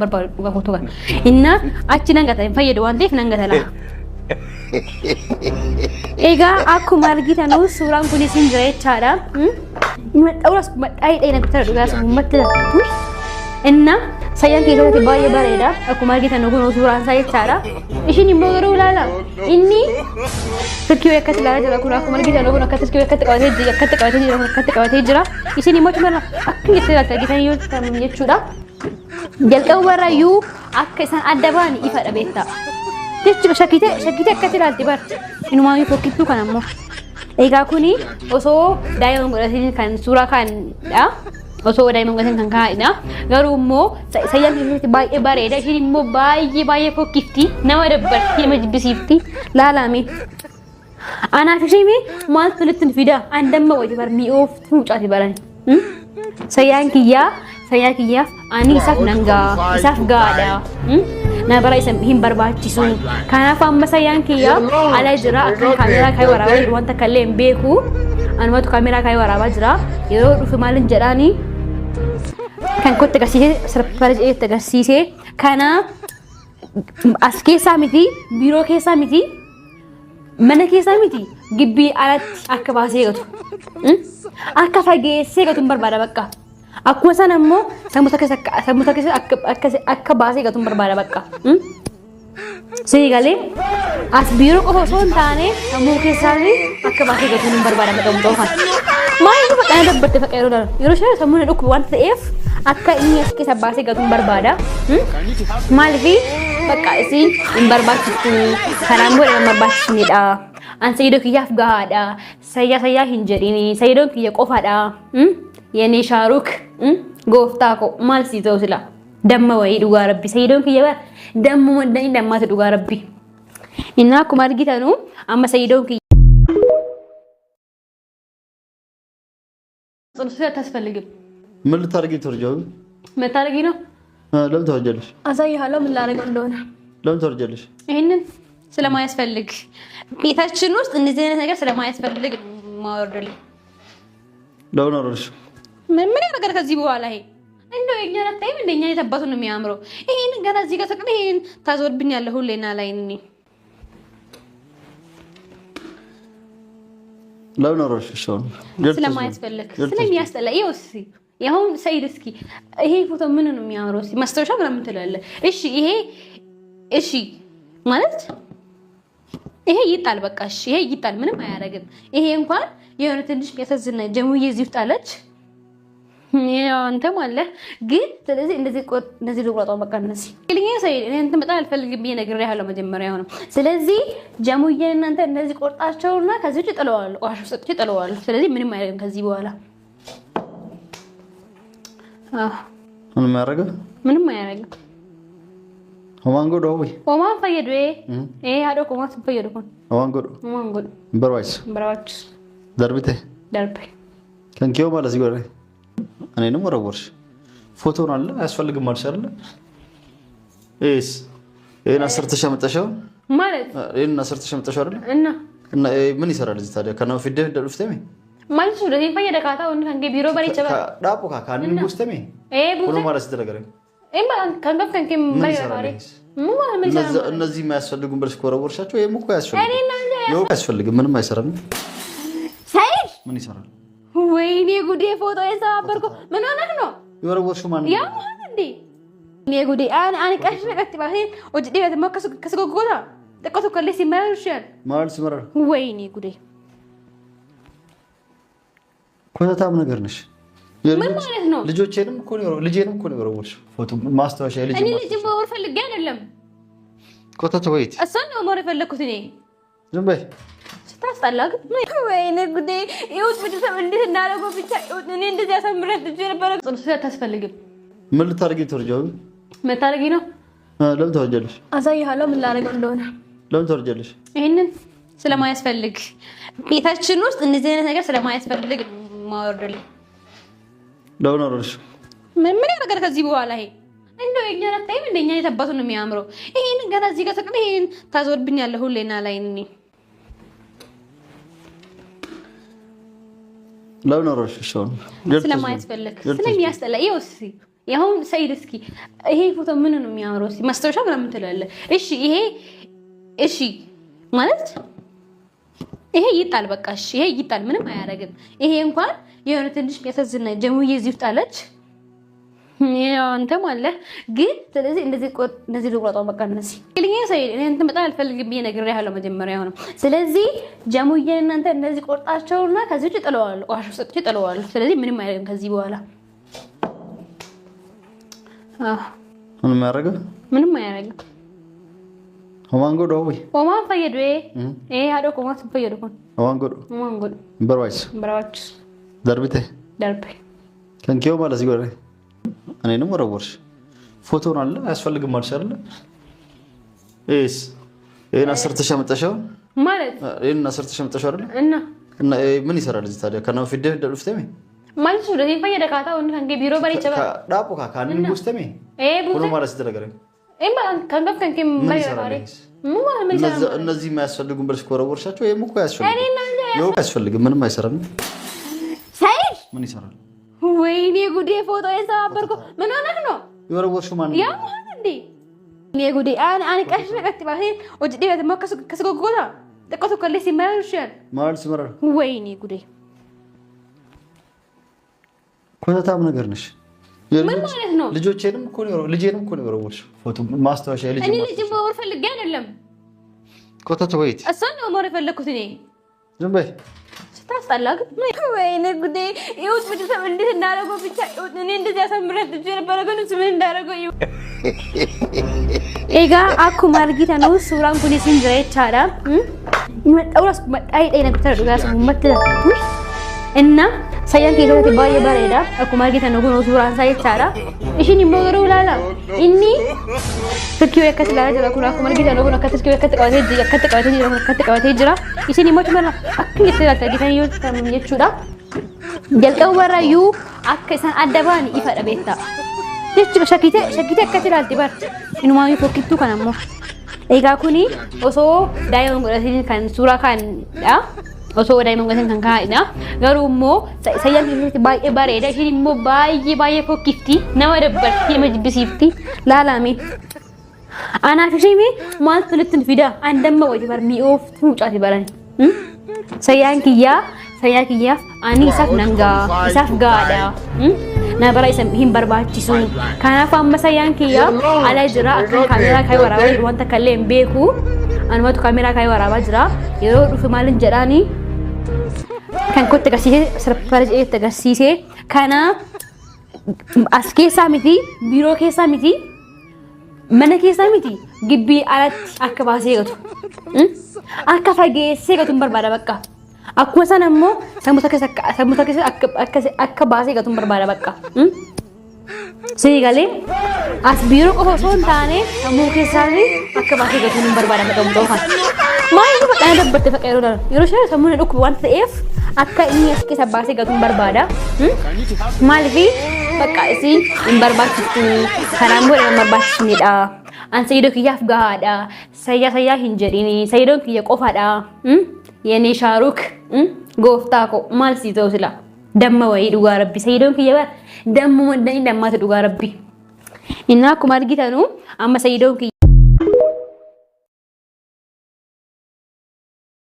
بربار وقتوغا إننا أتشنا نقطع فيد وانديف نقطع لا إيجا أكو مارجيتا نو سوران كوني سنجري تشارا أولاس أي نقطع دوغاس ممتلا إننا sayang kita tiba-tiba bereda aku mari kita nunggu nusuran saya cara ini mogoro lala ini terkiu ekat lala jaga aku mari kita nunggu nak terkiu ekat kawat hijra ini mau cuma aku gitu lah tadi kan yuk kami cuda jalkau barayu aku san ada bani ifat abeta dia cuma sakit ekat lala tiba ini mau fokus tu kan ammo ega aku ni oso daya mengurangi kan surakan ya oso dai mangasan kan kaina garumo sayang ini bay bareda ini mo bay ko kifti nawa dabbar kima jibsifti la la mi ana fishimi mal tulitin fida andamma wajhi bar mi of tucati barani sayang kiya ani isaf nanga isaf gada na bara isam him barbachisu kana fam sayang kiya ala jira akan kamera kai warawa wanta kallem beku an watu kamera kai warawa jira yero dufu malin jarani kan كنت تقسيه سربرج إيه تقسيه كان أسكي سامتي بيرو كي سامتي من كي سامتي جبي على أكباسيه كتو أكفاجي سيه كتو بربارة بكا أكو سنة مو سموتاكس أكباسيه كتو بربارة بكا سيه قالي أس بيرو كه صون تاني مو كي سامي أكباسيه كتو بربارة بكا مدوخان ما يجب أن أدبر تفكيرو دار يروشة سمونا نوك وان تيف akka ini aski sabase gatun barbada malvi bakka isin barbaachistu kanambo barbaachisinidha an sayyido kiyaf gaada saya hinjedini sayyido kiya qofada yeni sharuk gofta ko mal si zawsila damma way duga rabbi sayyido kiya damma wadani damma duga rabbi inna kumar gitanu amma sayyido kiya صرت تسفلق من التارجي ترجعون؟ ما تارجينه؟ لم ترجعلش. أزاي هلا من اللي أنا قلنا. لم ترجعلش. هن سلام ما يسفلق. بيتشنوس إن زين هذا سلام ما يسفلق ما أردلي. لو نرش. من أنا قرر كذيبوا عليه. إنه إجنا تايم إنه إجنا يتبصون ميامرو. هن قرر زيك سكرين تزور بني الله هو لنا ليني. لو نرش شلون؟ سلام ما يسفلق. سلام يستلا يوسي. يهون سيدسكي هي فوتو منو ميامروسي ماسترشا ولا متلله ايش ايش ማለት ይሄ ይጣል በቃ እሺ ይሄ ይጣል ምንም አያረግም ይሄ እንኳን የሆነ ትንሽ የሚያሳዝን ጀሙዬ እዚህ ውጣለች ያው አንተ ማለት ግን ስለዚህ እንደዚህ ልቆጣው በቃ እነዚህ ልኝ ሰይድ እኔ እንትን በጣም አልፈልግም ብዬ ነገር ያለው መጀመሪያ ሆነ ስለዚህ ጀሙዬ እናንተ እንደዚህ ቆርጣቸውና ከዚህ ውጭ ጥለዋል ዋሽ ውስጥ ጥለዋል ስለዚህ ምንም አያረግም ከዚህ በኋላ ምንም አያረጋ ምንም አያረጋ ወማንጎ ዶዊ ወማን ፈየዱ አዶ ኮማስ ፈየዱ ኮን ወማንጎ በርዋች ደርብቴ ከንኪዮ ማለት ይጎረ እኔንም ወረወርሽ ፎቶን አለ አያስፈልግም ማለት አይደለ ኤስ እኔ አሰርተሽ አመጣሽው ማለት እኔ አሰርተሽ አመጣሽው አይደለ እና ምን ይሰራል እዚህ ታዲያ ከናው ፊደህ ደልፍተሚ ማለት ነው ይሄ ፈየደ ካታውን ከንገ ቢሮ በሪ ይችላል ዳፖ ካካን ሙስተሚ ሁሉ ማለት ተደረገ ኤማ ከንገፍ ከንከም ባይራሪ እነዚህ የማያስፈልጉን ብለሽ ኮረወርሻቸው ይሄም እኮ ያስፈልግ ምንም አይሰራም ሳይድ ምን ይሰራል ወይኔ ጉዴ ፎቶ የሰባበርኩ ምን ሆነህ ነው የወረወርሹ ማን ነው ያ ማን እንዴ እኔ ጉዴ አን ቀሽ ነቀት ባሄ ወጅ ዲበት ከስጎጎታ ተቆቶ ከለሲ ማርሻል ማል ሲመራ ወይኔ ጉዴ ኮታታም ነገር ነሽ ምን ማለት ነው ልጆቼንም እኮ ነው የወረወርሽ ፎቶ ማስታወሻ ልጅ እኔ ልጅ ወር ፈልጌ አይደለም ኮታታ ወይት እሷን ነው ወር ፈለኩት እኔ ዝም በይ ስታስጠላግ ወይኔ ጉዴ ይውት ብትሰም እንዴት እንዳደረገው ብቻ ይውት እኔ እንደዚህ ያሰምረት ልጅ ነበር ጽንሰት ታስፈልግም ምን ልታርጊ ተርጃው መታረጊ ነው ለምን ተወጀልሽ አሳይ ሀሎ ምን ላረገው እንደሆነ ለምን ተወጀልሽ ይሄንን ስለማያስፈልግ ቤታችን ውስጥ እንደዚህ አይነት ነገር ስለማያስፈልግ ማወርደልኝ ለምን አወርሽ ምን ነገር ከዚህ በኋላ ይሄ እንደው የኛ ታይም እንደኛ የተባቱ ነው የሚያምረው ይሄን ገና እዚህ ጋር ተቀለ ይሄን ታዞርብኛለህ ሁሌና ላይ ነኝ ለምን አወርሽ ሾን ስለማያስፈልግ ስለሚያስጠላ ይወስ ያሁን ሰይድ እስኪ ይሄ ፎቶ ምን ነው የሚያምረው? እስኪ ማስታወሻ ምናምን ትላለህ። እሺ ማለት ይሄ ይጣል በቃ እሺ፣ ይሄ ይጣል ምንም አያረግም። ይሄ እንኳን የሆነ ትንሽ የሚያሳዝን ጀሙዬ እዚህ ውስጥ አለች። ያው አንተም አለ ግን ስለዚህ እንደዚህ ልቆጣው በቃ እነዚህ ልኛ ሰይድ እኔ እንትን በጣም አልፈልግም ብዬ ነግሬሃለሁ መጀመሪያ ነው። ስለዚህ ጀሙዬ እናንተ እንደዚህ ቆርጣቸውና ከዚህ ውጭ ጥለዋለሁ፣ ቋሽ ውስጥ ጥለዋለሁ። ስለዚህ ምንም አይደለም ከዚህ በኋላ ምንም አያረግም፣ ምንም አያረግም። Omango do we. Oman fayedwe. Hado ko mas fayedo kon. Omango. Barwais. Darbite. Darbe. Kan kiyo mala sigore. Ane no morawors. Photo nalle asfalgum marshalla. Es. Asartasha metashaw. Malet. Asartasha metashaw አይደል? እና ምን ይሰራል እዚህ ታዲያ? ከናው ፊደ ደልፍተሚ ማለት ነው ለዚህ ፈየደ ካታ ወን ከንገ ቢሮ በሪ ቸባ ዳፖ ካካን ሙስተሚ ሁሉ ማለት ተደረገ ከንገፍ ከንከም ማይራሪ እነዚህ የማያስፈልጉን ብለሽ ኮረወርሻቸው ይሄም እኮ ያስፈልግም ምንም አይሰራም። ሰይድ ምን ይሰራል? ወይኔ ጉዴ ፎቶ የሰባበርኩ ምን ሆነህ ነው? የወረወርሽው ማን ነው? ያ ማን እንዴ? እኔ ጉዴ አን ቀሽ ነቀት ባሄ ወጅዴ በተመከሱ ከስጎጎታ ተቆቶ ከለሲ ማይርሻል ማልስ መረር ወይኔ ጉዴ ኮታታም ነገር ነሽ። ምን ማለት ነው? ልጆቼንም እኮ ነው ልጄንም እኮ ነው የወረወርሽው ፎቶ ማስታወሻ ልጅ እኔ ልጅ ወር ፈልጌ አይደለም ኮታታ ወይት እሷን ነው ወር የፈለኩት እኔ ዝም በይ ስታስጠላግ ወይኔ ጉዴ ይውት ብትሰም እንዴት እንዳደረገው ብቻ እኔ እንደዚህ ያሳምረት ልጅ ነበር ግን ምን እንዳደረገው ኤጋ አኩማ አርጊታ ነው ሱራን ኩኒ ሲንጀሬቻዳ ይመጣውስ መጣይ ነበር ዱጋስ ሙመት እና ሰያን ከይቶት ባየ ባሬዳ አኩማ አርጊታ ነው ጎኖ ሱራን ሳይቻዳ እሺን ይሞገሩ ላላ ኢኒ ፍኪው የከተላ ጀራ ኩና አኩማ አርጊታ ነው ጎኖ ከተስኪው ከተቀዋቴ ጅራ እሺን ይሞት መላ አክኝ ተላታ ጊታን ይወት ተምየቹዳ ጀልቀው ወራዩ አከሰን አደባኒ ይፈዳ ቤታ jechi shakite akkati bar inumami fokkitu kanammo ega kuni oso diamond godhatin kan sura kan da oso diamond godhatin kan kaida garummo sayan hirti baay'ee bareeda ishin immoo baay'ee fokkifti nama dabbarti nama jibbisiifti laalami ana fishimi maal tulitin fida andamma waji bar mi'ooftu mucaati barani sayan kiyya ani isaf nanga isaf gaada nabara isam him barbaachisu kanaaf amma sayan kiyya ala jira akan kamera kai waraaba wanta kalleen beeku anumatu kamera kai waraaba jira yeroo dhufu maalin jedhani kan kotte gasise sarparaje ette gasise kana as keessa miti biro keessa miti mana keessa miti gibbi alatti akka baasee gatu akka fageessee gatu barbaada bakka akkuma sana immoo samuta keessa akka baasee gatuun barbaada bakka seegalee as biiroo qofa osoo hin taane sammuu keessaanii akka baasee gatuun barbaada bakka mudoofa maayii bakka dabbarte faqa yeroo ishee sammuu na dhukkuba wanta ta'eef akka inni as keessa baasee gatuun barbaada maaliifi bakka isiin hin barbaachistu kanaan booda hin barbaachisnedha an sayyidoo kiyyaaf gahaadha sayyaa hin jedhini sayyidoon kiyya qofaadha የኔ ሻሩክ ጎፍታኮ ማልሲ ተውስላ ደመ ወይ ዱጋ ረቢ ሰይዶን ከየባ ደሙ ወንደኝ ደማተ ዱጋ ረቢ እና ኩማር ጊታኑ አማ ሰይዶን